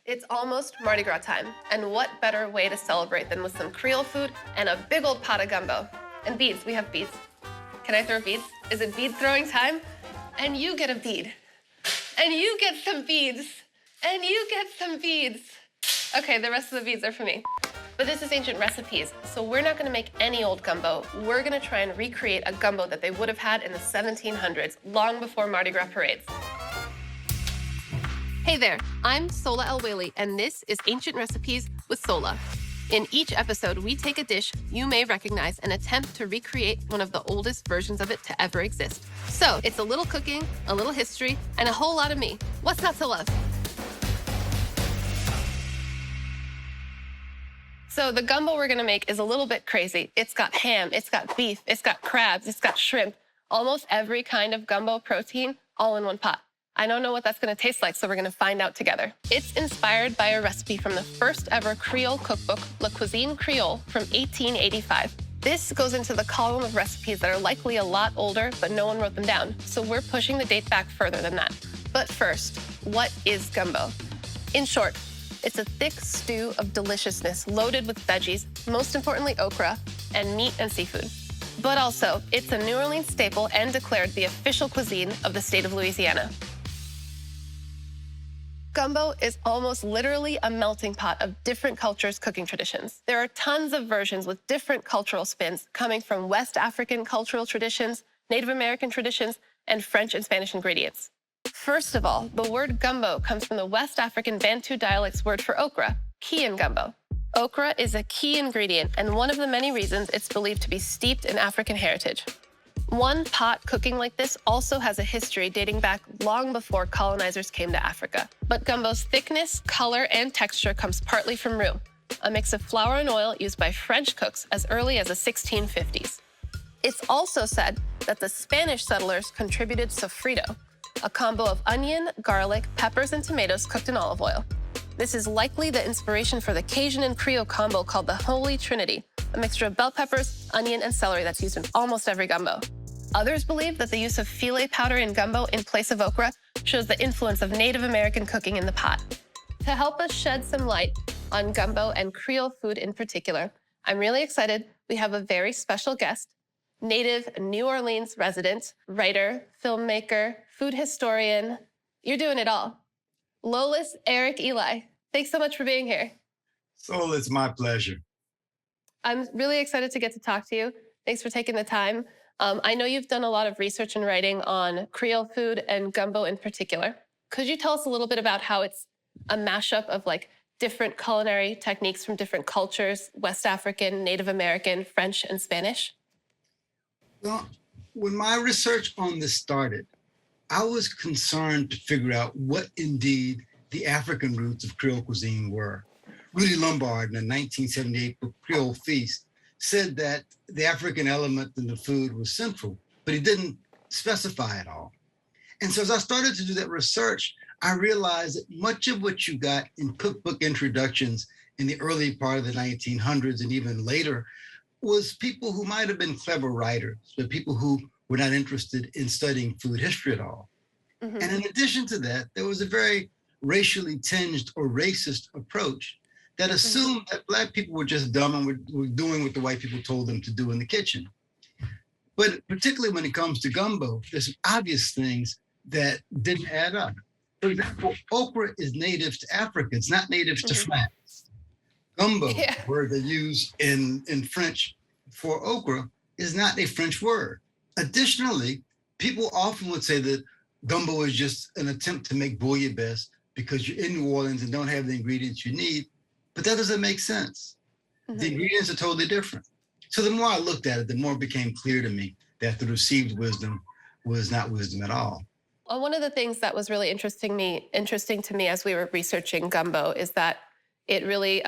It's almost Mardi Gras time, and what better way to celebrate than with some Creole food and a big old pot of gumbo. And beads, we have beads. Can I throw beads? Is it bead throwing time? And you get a bead. And you get some beads. And you get some beads. Okay, the rest of the beads are for me. But this is Ancient Recipes, so we're not gonna make any old gumbo. We're gonna try and recreate a gumbo that they would have had in the 1700s, long before Mardi Gras parades. Hey there, I'm Sohla el-waylly, and this is Ancient Recipes with Sohla. In each episode, we take a dish you may recognize and attempt to recreate one of the oldest versions of it to ever exist. So it's a little cooking, a little history, and a whole lot of me. What's not to love? So the gumbo we're gonna make is a little bit crazy. It's got ham, it's got beef, it's got crabs, it's got shrimp, almost every kind of gumbo protein all in one pot. I don't know what that's gonna taste like, so we're gonna find out together. It's inspired by a recipe from the first ever Creole cookbook, La Cuisine Creole, from 1885. This goes into the column of recipes that are likely a lot older, but no one wrote them down. So we're pushing the date back further than that. But first, what is gumbo? In short, it's a thick stew of deliciousness loaded with veggies, most importantly okra, and meat and seafood. But also, it's a New Orleans staple and declared the official cuisine of the state of Louisiana. Gumbo is almost literally a melting pot of different cultures' cooking traditions. There are tons of versions with different cultural spins coming from West African cultural traditions, Native American traditions, and French and Spanish ingredients. First of all, the word gumbo comes from the West African Bantu dialect's word for okra, key in gumbo. Okra is a key ingredient and one of the many reasons it's believed to be steeped in African heritage. One pot cooking like this also has a history dating back long before colonizers came to Africa. But gumbo's thickness, color, and texture comes partly from roux, a mix of flour and oil used by French cooks as early as the 1650s. It's also said that the Spanish settlers contributed sofrito, a combo of onion, garlic, peppers, and tomatoes cooked in olive oil. This is likely the inspiration for the Cajun and Creole combo called the Holy Trinity, a mixture of bell peppers, onion, and celery that's used in almost every gumbo. Others believe that the use of Filé powder in gumbo in place of okra shows the influence of Native American cooking in the pot. To help us shed some light on gumbo and Creole food in particular, I'm really excited we have a very special guest, native New Orleans resident, writer, filmmaker, food historian. You're doing it all. Lolis Eric Eli, thanks so much for being here. So it's my pleasure. I'm really excited to get to talk to you. Thanks for taking the time. I know you've done a lot of research and writing on Creole food and gumbo in particular. Could you tell us a little bit about how it's a mashup of like different culinary techniques from different cultures, West African, Native American, French, and Spanish? Well, when my research on this started, I was concerned to figure out what indeed the African roots of Creole cuisine were. Rudy Lombard in the 1978 book Creole Feast said that the African element in the food was central, but he didn't specify it all. And so as I started to do that research, I realized that much of what you got in cookbook introductions in the early part of the 1900s and even later was people who might have been clever writers, but people who were not interested in studying food history at all. Mm-hmm. And in addition to that, there was a very racially tinged or racist approach that assumed that Black people were just dumb and were doing what the white people told them to do in the kitchen. But particularly when it comes to gumbo, there's some obvious things that didn't add up. For example, okra is native to Africa. It's not native to France. Gumbo, word they use in French for okra, is not a French word. Additionally, people often would say that gumbo is just an attempt to make bouillabaisse because you're in New Orleans and don't have the ingredients you need. But that doesn't make sense. Mm-hmm. The ingredients are totally different. So the more I looked at it, the more it became clear to me that the received wisdom was not wisdom at all. Well, one of the things that was really interesting to me as we were researching gumbo is that it really,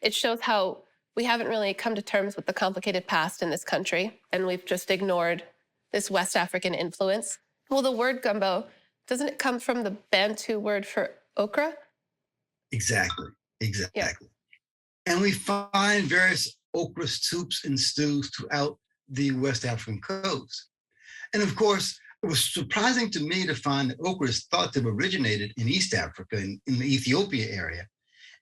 it shows how we haven't really come to terms with the complicated past in this country, and we've just ignored this West African influence. Well, the word gumbo, doesn't it come from the Bantu word for okra? Exactly. Yeah. And we find various okra soups and stews throughout the West African coast. And of course, It was surprising to me to find that okra is thought to have originated in East Africa, in the Ethiopia area.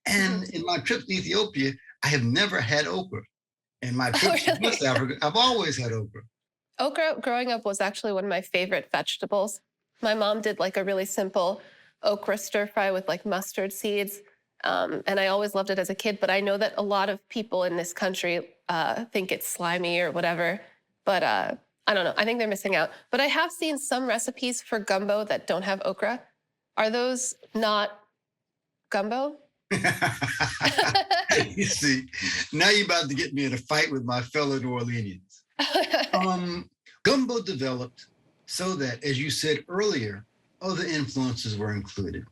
And in my trips to Ethiopia, I have never had okra. In my trips to West Africa, I've always had okra. Okra growing up was actually one of my favorite vegetables. My mom did like a really simple okra stir fry with like mustard seeds. And I always loved it as a kid, but I know that a lot of people in this country think it's slimy or whatever. But I don't know. I think they're missing out. But I have seen some recipes for gumbo that don't have okra. Are those not gumbo? You see, now you're about to get me in a fight with my fellow New Orleanians. Gumbo developed so that, as you said earlier, other influences were included.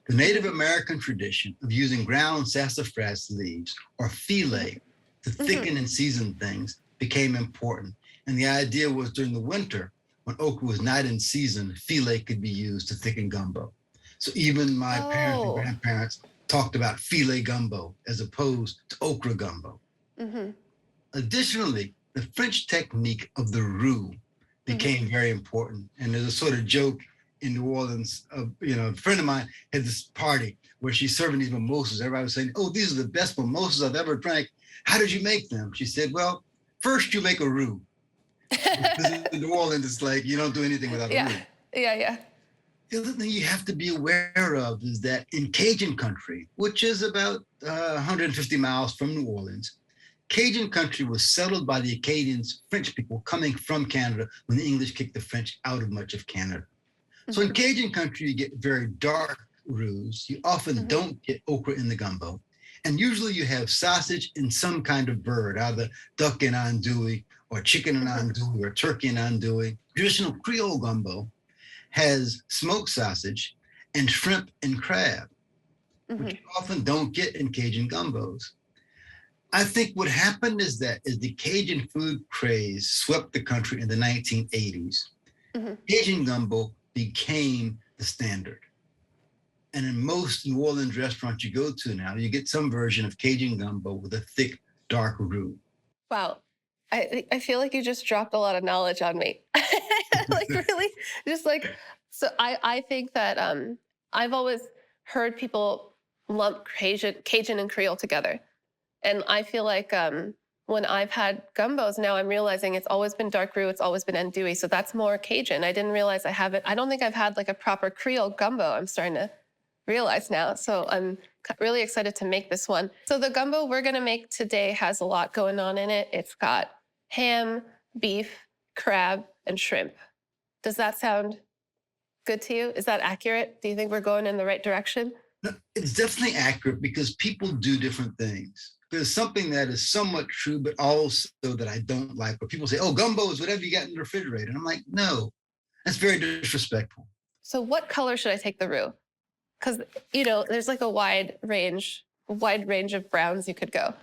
The Native American tradition of using ground sassafras leaves or filé to thicken and season things became important. And the idea was during the winter, when okra was not in season, filé could be used to thicken gumbo. So even my parents and grandparents talked about filé gumbo as opposed to okra gumbo. Additionally, the French technique of the roux became very important. And there's a sort of joke in New Orleans of, a friend of mine had this party where she's serving these mimosas. Everybody was saying, oh, these are the best mimosas I've ever drank. How did you make them? She said, well, first you make a roux. In New Orleans, it's like you don't do anything without a roux. Yeah. The other thing you have to be aware of is that in Cajun country, which is about 150 miles from New Orleans, Cajun country was settled by the Acadians, French people coming from Canada when the English kicked the French out of much of Canada. So in Cajun country, you get very dark roux. You often don't get okra in the gumbo. And usually you have sausage and some kind of bird, either duck and andouille or chicken and andouille or turkey and andouille. Traditional Creole gumbo has smoked sausage and shrimp and crab, which you often don't get in Cajun gumbos. I think what happened is that as the Cajun food craze swept the country in the 1980s, Cajun gumbo became the standard. And in most New Orleans restaurants you go to now, you get some version of Cajun gumbo with a thick, dark roux. Wow. I feel like you just dropped a lot of knowledge on me. Like really, just like, so I think that I've always heard people lump Cajun and Creole together. And I feel like when I've had gumbos now, I'm realizing it's always been dark roux, it's always been andouille. So that's more Cajun. I didn't realize I have it. I don't think I've had like a proper Creole gumbo. I'm starting to realize now. So I'm really excited to make this one. So the gumbo we're gonna make today has a lot going on in it. It's got ham, beef, crab, and shrimp. Does that sound good to you? Is that accurate? Do you think we're going in the right direction? No, it's definitely accurate because people do different things. There's something that is somewhat true, but also that I don't like. But people say, oh, gumbo is whatever you got in the refrigerator. And I'm like, no, that's very disrespectful. So what color should I take the roux? Because, there's like a wide range of browns you could go.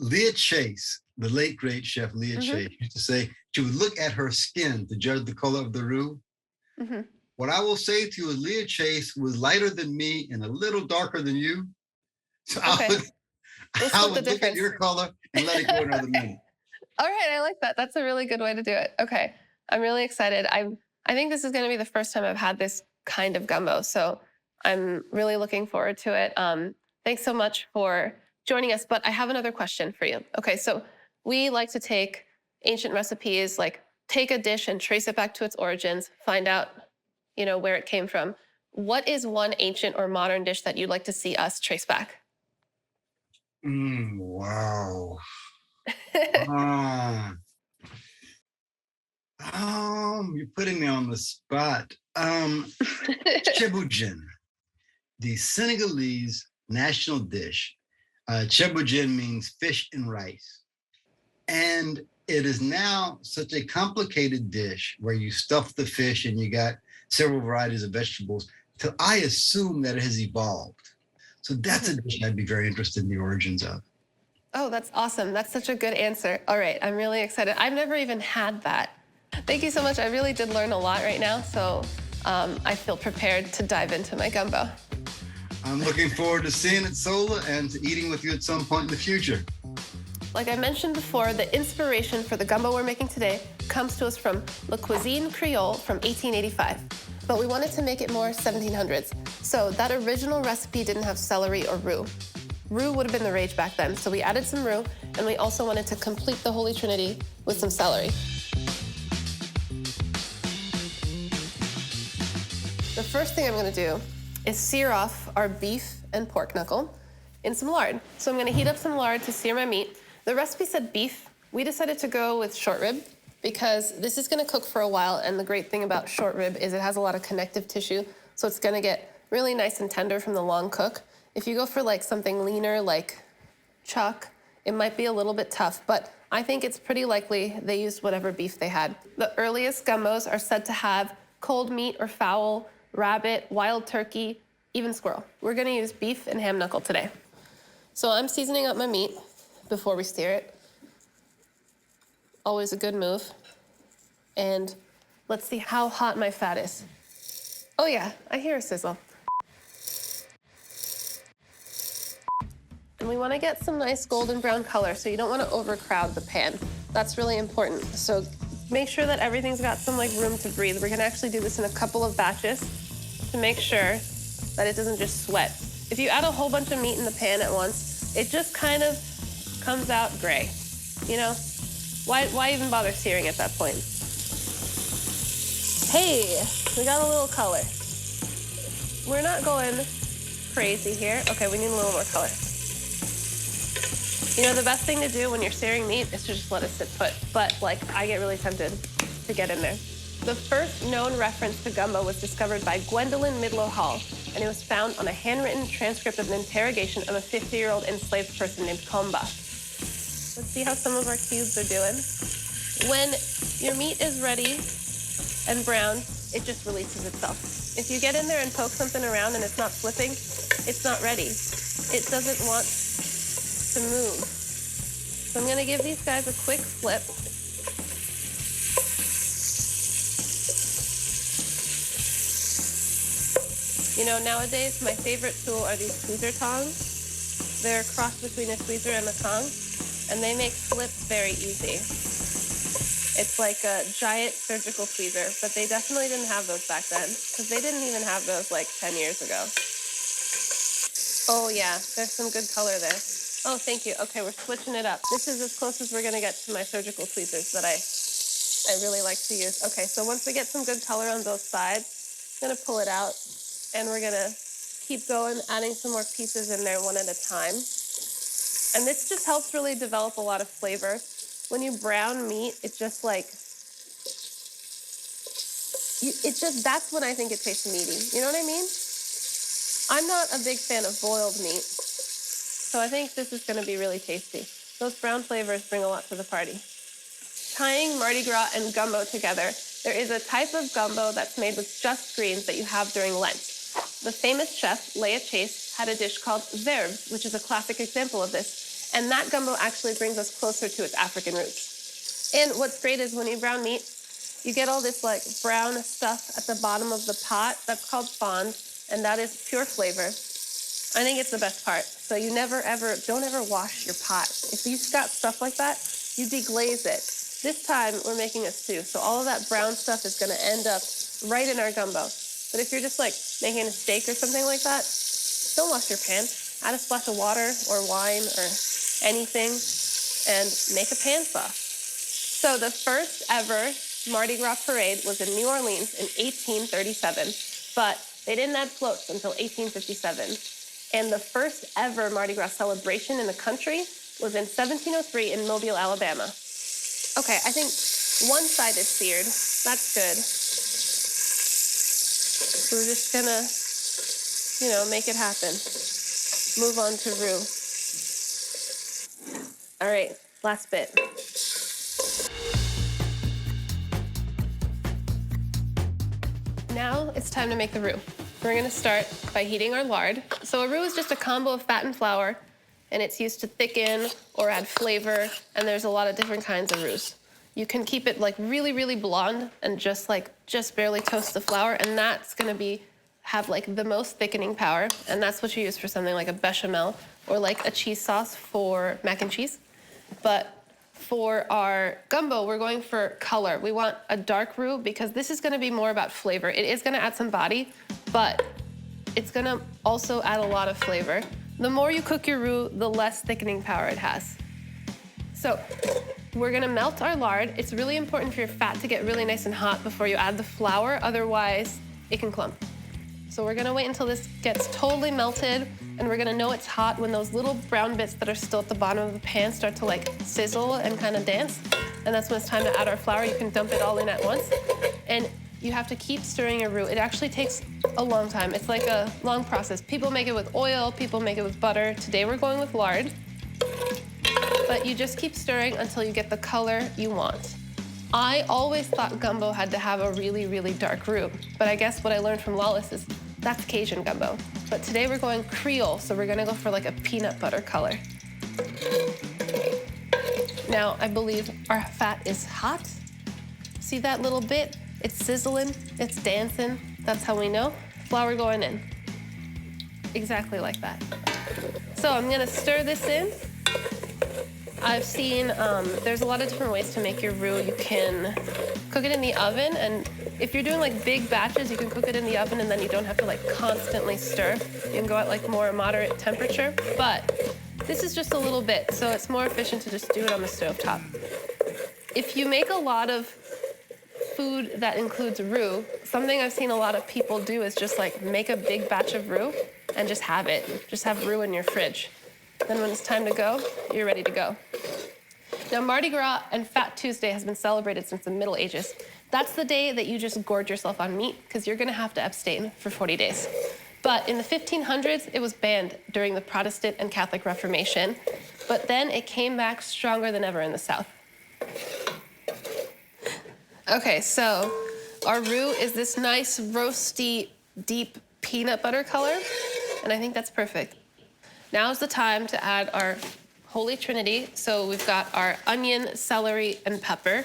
Leah Chase, the late great chef Leah Chase, used to say she would look at her skin to judge the color of the roux. What I will say to you is Leah Chase was lighter than me and a little darker than you. So I would look at your color and let it go another minute. All right, I like that. That's a really good way to do it. Okay, I'm really excited. I think this is going to be the first time I've had this kind of gumbo, so I'm really looking forward to it. Thanks so much for joining us, but I have another question for you. Okay, so we like to take ancient recipes, like take a dish and trace it back to its origins, find out, where it came from. What is one ancient or modern dish that you'd like to see us trace back? Wow. You're putting me on the spot. Cheboujin, the Senegalese national dish. Cheboujin means fish and rice. And it is now such a complicated dish where you stuff the fish and you got several varieties of vegetables. So I assume that it has evolved. So that's a dish I'd be very interested in the origins of. Oh, that's awesome. That's such a good answer. All right, I'm really excited. I've never even had that. Thank you so much. I really did learn a lot right now, so I feel prepared to dive into my gumbo. I'm looking forward to seeing it, Sohla, and to eating with you at some point in the future. Like I mentioned before, the inspiration for the gumbo we're making today comes to us from La Cuisine Creole from 1885. But we wanted to make it more 1700s. So that original recipe didn't have celery or roux. Roux would have been the rage back then, so we added some roux, and we also wanted to complete the Holy Trinity with some celery. The first thing I'm gonna do is sear off our beef and pork knuckle in some lard. So I'm gonna heat up some lard to sear my meat. The recipe said beef. We decided to go with short rib because this is gonna cook for a while, and the great thing about short rib is it has a lot of connective tissue, so it's gonna get really nice and tender from the long cook. If you go for like something leaner like chuck, it might be a little bit tough, but I think it's pretty likely they used whatever beef they had. The earliest gumbos are said to have cold meat or fowl, rabbit, wild turkey, even squirrel. We're gonna use beef and ham knuckle today. So I'm seasoning up my meat before we sear it. Always a good move. And let's see how hot my fat is. Oh yeah, I hear a sizzle. And we wanna get some nice golden brown color, so you don't wanna overcrowd the pan. That's really important. So make sure that everything's got some like room to breathe. We're gonna actually do this in a couple of batches to make sure that it doesn't just sweat. If you add a whole bunch of meat in the pan at once, it just kind of comes out gray, you know? Why even bother searing at that point? Hey, we got a little color. We're not going crazy here. Okay, we need a little more color. You know, the best thing to do when you're searing meat is to just let it sit put. But like, I get really tempted to get in there. The first known reference to gumbo was discovered by Gwendolyn Midlow Hall, and it was found on a handwritten transcript of an interrogation of a 50-year-old enslaved person named Komba. Let's see how some of our cubes are doing. When your meat is ready and brown, it just releases itself. If you get in there and poke something around and it's not flipping, it's not ready. It doesn't want to move. So I'm gonna give these guys a quick flip. You know, nowadays, my favorite tool are these tweezer tongs. They're a cross between a tweezer and a tong, and they make flips very easy. It's like a giant surgical tweezer, but they definitely didn't have those back then, because they didn't even have those like 10 years ago. Oh yeah, there's some good color there. Oh, thank you. Okay, we're switching it up. This is as close as we're gonna get to my surgical tweezers that I really like to use. Okay, so once we get some good color on both sides, I'm gonna pull it out, and we're gonna keep going, adding some more pieces in there one at a time. And this just helps really develop a lot of flavor. When you brown meat, it just like, that's when I think it tastes meaty. You know what I mean? I'm not a big fan of boiled meat, so I think this is gonna be really tasty. Those brown flavors bring a lot to the party. Tying Mardi Gras and gumbo together, there is a type of gumbo that's made with just greens that you have during Lent. The famous chef, Leah Chase, had a dish called verves, which is a classic example of this. And that gumbo actually brings us closer to its African roots. And what's great is when you brown meat, you get all this like brown stuff at the bottom of the pot. That's called fond, and that is pure flavor. I think it's the best part. So you don't ever wash your pot. If you've got stuff like that, you deglaze it. This time we're making a stew, so all of that brown stuff is gonna end up right in our gumbo. But if you're just like making a steak or something like that, don't wash your pan. Add a splash of water or wine or anything and make a pan sauce. So the first ever Mardi Gras parade was in New Orleans in 1837, but they didn't add floats until 1857. And the first ever Mardi Gras celebration in the country was in 1703 in Mobile, Alabama. Okay, I think one side is seared. That's good. So we're just gonna, make it happen. Move on to roux. All right, last bit. Now it's time to make the roux. We're gonna start by heating our lard. So a roux is just a combo of fat and flour, and it's used to thicken or add flavor, and there's a lot of different kinds of roux. You can keep it like really, really blonde and just barely toast the flour, and that's gonna have like the most thickening power, and that's what you use for something like a bechamel or like a cheese sauce for mac and cheese. But For our gumbo, we're going for color. We want a dark roux because this is gonna be more about flavor. It is gonna add some body, but it's gonna also add a lot of flavor. The more you cook your roux, the less thickening power it has. So we're gonna melt our lard. It's really important for your fat to get really nice and hot before you add the flour, otherwise it can clump. So we're gonna wait until this gets totally melted, and we're gonna know it's hot when those little brown bits that are still at the bottom of the pan start to like sizzle and kind of dance. And that's when it's time to add our flour. You can dump it all in at once. And you have to keep stirring your roux. It actually takes a long time. It's like a long process. People make it with oil, people make it with butter. Today we're going with lard. But you just keep stirring until you get the color you want. I always thought gumbo had to have a really, really dark roux. But I guess what I learned from Lawless is that's Cajun gumbo. But today we're going Creole, so we're gonna go for like a peanut butter color. Now, I believe our fat is hot. See that little bit? It's sizzling, it's dancing. That's how we know. Flour going in. Exactly like that. So I'm gonna stir this in. I've seen, there's a lot of different ways to make your roux. You can cook it in the oven, and if you're doing like big batches, you can cook it in the oven and then you don't have to like constantly stir. You can go at like more moderate temperature, but this is just a little bit, so it's more efficient to just do it on the stovetop. If you make a lot of food that includes roux, something I've seen a lot of people do is just like make a big batch of roux and just have it. Just have roux in your fridge. Then when it's time to go, you're ready to go. Now, Mardi Gras and Fat Tuesday has been celebrated since the Middle Ages. That's the day that you just gorge yourself on meat because you're gonna have to abstain for 40 days. But in the 1500s, it was banned during the Protestant and Catholic Reformation. But then it came back stronger than ever in the South. Okay, so our roux is this nice, roasty, deep peanut butter color, and I think that's perfect. Now is the time to add our Holy Trinity. So we've got our onion, celery, and pepper.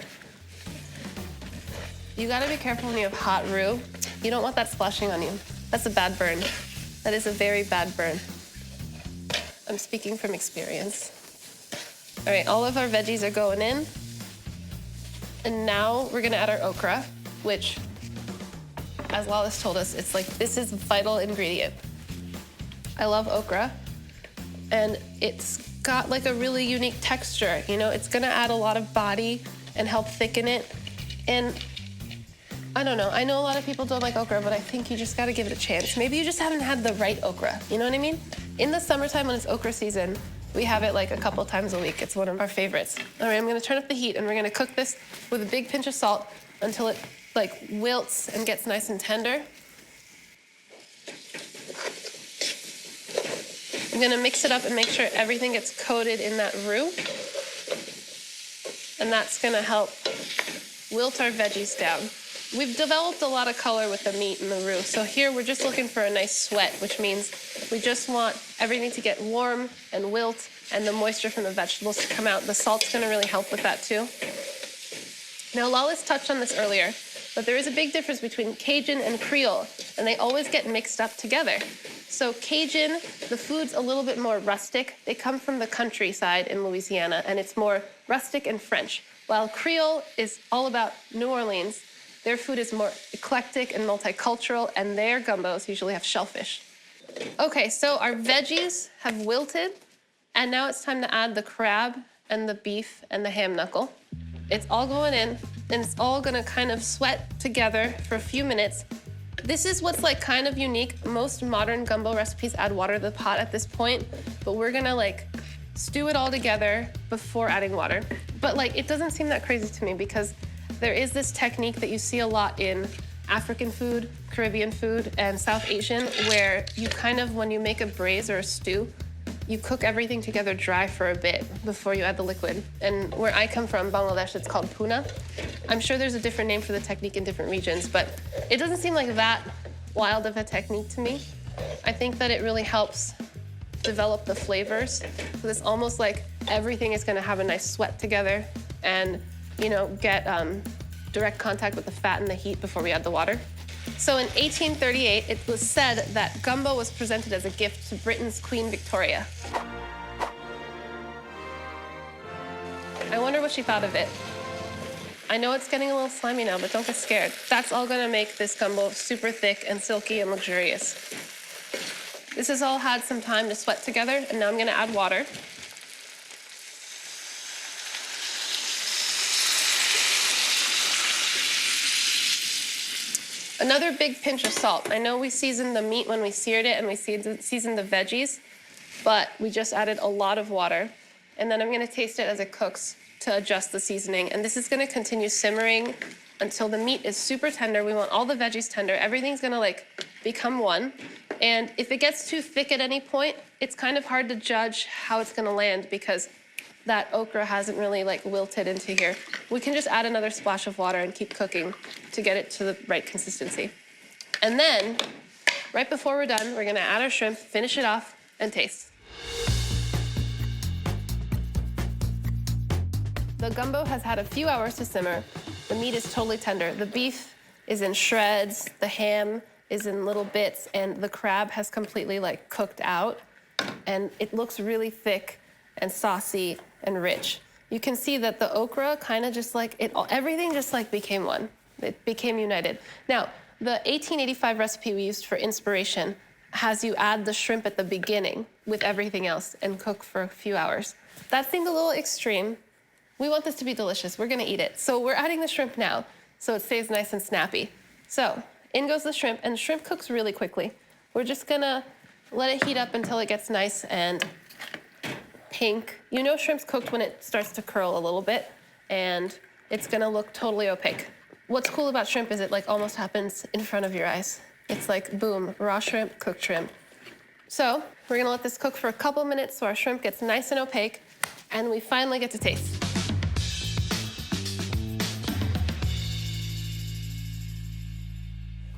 You gotta be careful when you have hot roux. You don't want that splashing on you. That's a bad burn. That is a very bad burn. I'm speaking from experience. All right, all of our veggies are going in. And now we're gonna add our okra, which, as Lawless told us, it's like, this is a vital ingredient. I love okra. And it's got like a really unique texture. You know, it's gonna add a lot of body and help thicken it. And I don't know, I know a lot of people don't like okra, but I think you just gotta give it a chance. Maybe you just haven't had the right okra, you know what I mean? In the summertime when it's okra season, we have it like a couple times a week. It's one of our favorites. All right, I'm gonna turn up the heat and we're gonna cook this with a big pinch of salt until it like wilts and gets nice and tender. I'm gonna mix it up and make sure everything gets coated in that roux. And that's gonna help wilt our veggies down. We've developed a lot of color with the meat and the roux. So here we're just looking for a nice sweat, which means we just want everything to get warm and wilt and the moisture from the vegetables to come out. The salt's gonna really help with that too. Now, Lawless touched on this earlier, but there is a big difference between Cajun and Creole, and they always get mixed up together. So Cajun, the food's a little bit more rustic. They come from the countryside in Louisiana, and it's more rustic and French. While Creole is all about New Orleans, their food is more eclectic and multicultural, and their gumbos usually have shellfish. Okay, so our veggies have wilted, and now it's time to add the crab and the beef and the ham knuckle. It's all going in, and it's all gonna kind of sweat together for a few minutes. This is what's like kind of unique. Most modern gumbo recipes add water to the pot at this point, but we're gonna like stew it all together before adding water. But like, it doesn't seem that crazy to me because there is this technique that you see a lot in African food, Caribbean food, and South Asian, where you kind of, when you make a braise or a stew, you cook everything together dry for a bit before you add the liquid. And where I come from, Bangladesh, it's called puna. I'm sure there's a different name for the technique in different regions, but it doesn't seem like that wild of a technique to me. I think that it really helps develop the flavors. So it's almost like everything is gonna have a nice sweat together and, you know, get direct contact with the fat and the heat before we add the water. So in 1838, it was said that gumbo was presented as a gift to Britain's Queen Victoria. I wonder what she thought of it. I know it's getting a little slimy now, but don't get scared. That's all gonna make this gumbo super thick and silky and luxurious. This has all had some time to sweat together, and now I'm gonna add water. Another big pinch of salt. I know we seasoned the meat when we seared it and we seasoned the veggies, but we just added a lot of water. And then I'm gonna taste it as it cooks to adjust the seasoning. And this is gonna continue simmering until the meat is super tender. We want all the veggies tender. Everything's gonna like become one. And if it gets too thick at any point, it's kind of hard to judge how it's gonna land because that okra hasn't really like wilted into here. We can just add another splash of water and keep cooking to get it to the right consistency. And then, right before we're done, we're gonna add our shrimp, finish it off, and taste. The gumbo has had a few hours to simmer. The meat is totally tender. The beef is in shreds, the ham is in little bits, and the crab has completely like cooked out. And it looks really thick and saucy and rich. You can see that the okra kind of just like, everything just like became one. It became united. Now, the 1885 recipe we used for inspiration has you add the shrimp at the beginning with everything else and cook for a few hours. That seemed a little extreme. We want this to be delicious. We're gonna eat it. So we're adding the shrimp now so it stays nice and snappy. So in goes the shrimp, and shrimp cooks really quickly. We're just gonna let it heat up until it gets nice and pink. You know shrimp's cooked when it starts to curl a little bit, and it's gonna look totally opaque. What's cool about shrimp is it like almost happens in front of your eyes. It's like, boom, raw shrimp, cooked shrimp. So we're gonna let this cook for a couple minutes so our shrimp gets nice and opaque, and we finally get to taste.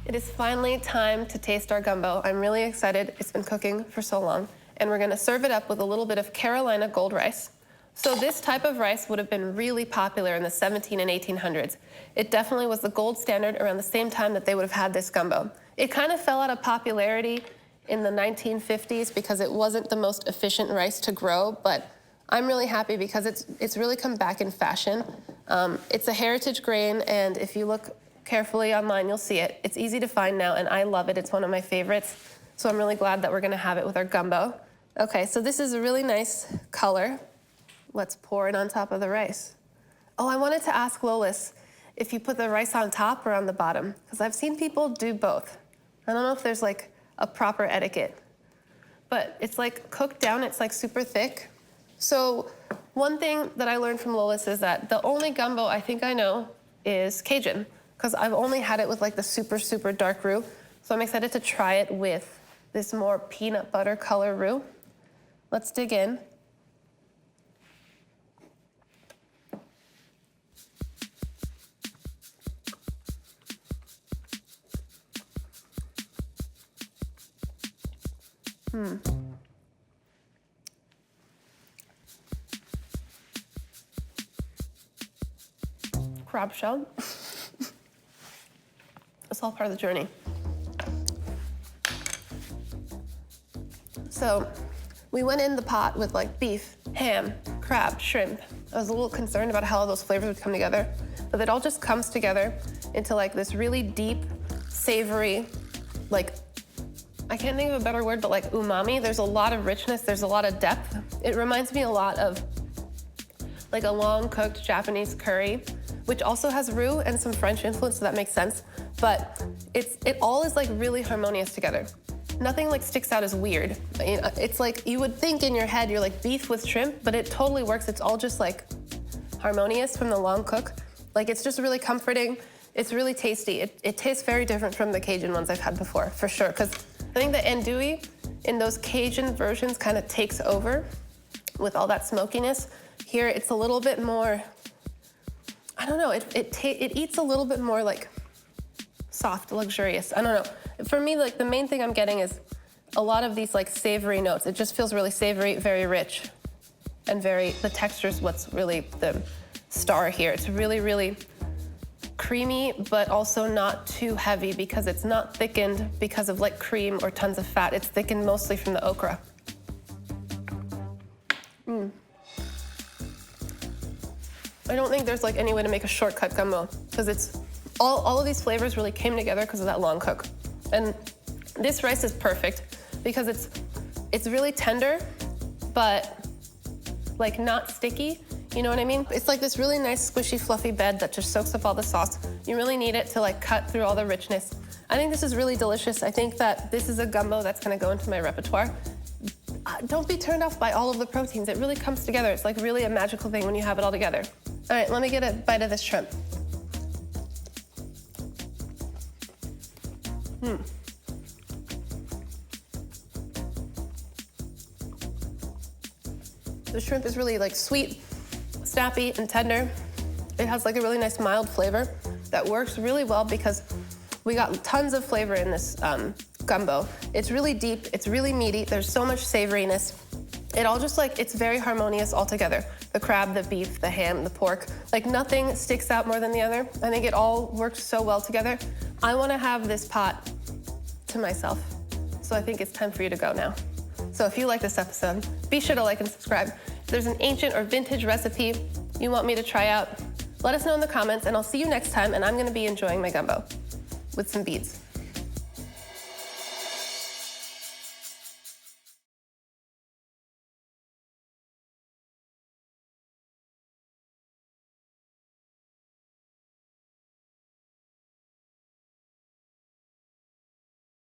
It is finally time to taste our gumbo. I'm really excited. It's been cooking for so long. And we're gonna serve it up with a little bit of Carolina gold rice. So this type of rice would have been really popular in the 1700s and 1800s. It definitely was the gold standard around the same time that they would have had this gumbo. It kind of fell out of popularity in the 1950s because it wasn't the most efficient rice to grow, but I'm really happy because it's really come back in fashion. It's a heritage grain, and if you look carefully online, you'll see it. It's easy to find now, and I love it. It's one of my favorites. So I'm really glad that we're gonna have it with our gumbo. Okay, so this is a really nice color. Let's pour it on top of the rice. Oh, I wanted to ask Lolis if you put the rice on top or on the bottom, because I've seen people do both. I don't know if there's like a proper etiquette, but it's like cooked down, it's like super thick. So one thing that I learned from Lolis is that the only gumbo I think I know is Cajun, because I've only had it with like the super, super dark roux. So I'm excited to try it with this more peanut butter color roux. Let's dig in. Crab shell. It's all part of the journey. So we went in the pot with like beef, ham, crab, shrimp. I was a little concerned about how all those flavors would come together, but it all just comes together into like this really deep, savory, like, I can't think of a better word, but like umami. There's a lot of richness, there's a lot of depth. It reminds me a lot of like a long cooked Japanese curry, which also has roux and some French influence, so that makes sense. But it all is like really harmonious together. Nothing like sticks out as weird. I mean, it's like you would think in your head you're like beef with shrimp, but it totally works. It's all just like harmonious from the long cook. Like it's just really comforting. It's really tasty. It tastes very different from the Cajun ones I've had before, for sure. Because I think the andouille in those Cajun versions kind of takes over with all that smokiness. Here it's a little bit more, I don't know, it eats a little bit more like soft, luxurious. I don't know. For me, like the main thing I'm getting is a lot of these like savory notes. It just feels really savory, very rich, and the texture is what's really the star here. It's really, really creamy, but also not too heavy because it's not thickened because of like cream or tons of fat. It's thickened mostly from the okra. I don't think there's like any way to make a shortcut gumbo because it's all of these flavors really came together because of that long cook. And this rice is perfect because it's really tender, but like not sticky. You know what I mean? It's like this really nice, squishy, fluffy bed that just soaks up all the sauce. You really need it to like cut through all the richness. I think this is really delicious. I think that this is a gumbo that's gonna go into my repertoire. Don't be turned off by all of the proteins. It really comes together. It's like really a magical thing when you have it all together. All right, let me get a bite of this shrimp. The shrimp is really like sweet, snappy, and tender. It has like a really nice mild flavor that works really well because we got tons of flavor in this gumbo. It's really deep, it's really meaty, there's so much savoriness. It all just like, it's very harmonious all together. The crab, the beef, the ham, the pork, like nothing sticks out more than the other. I think it all works so well together. I wanna have this pot to myself. So I think it's time for you to go now. So if you like this episode, be sure to like and subscribe. If there's an ancient or vintage recipe you want me to try out, let us know in the comments and I'll see you next time and I'm gonna be enjoying my gumbo with some beads.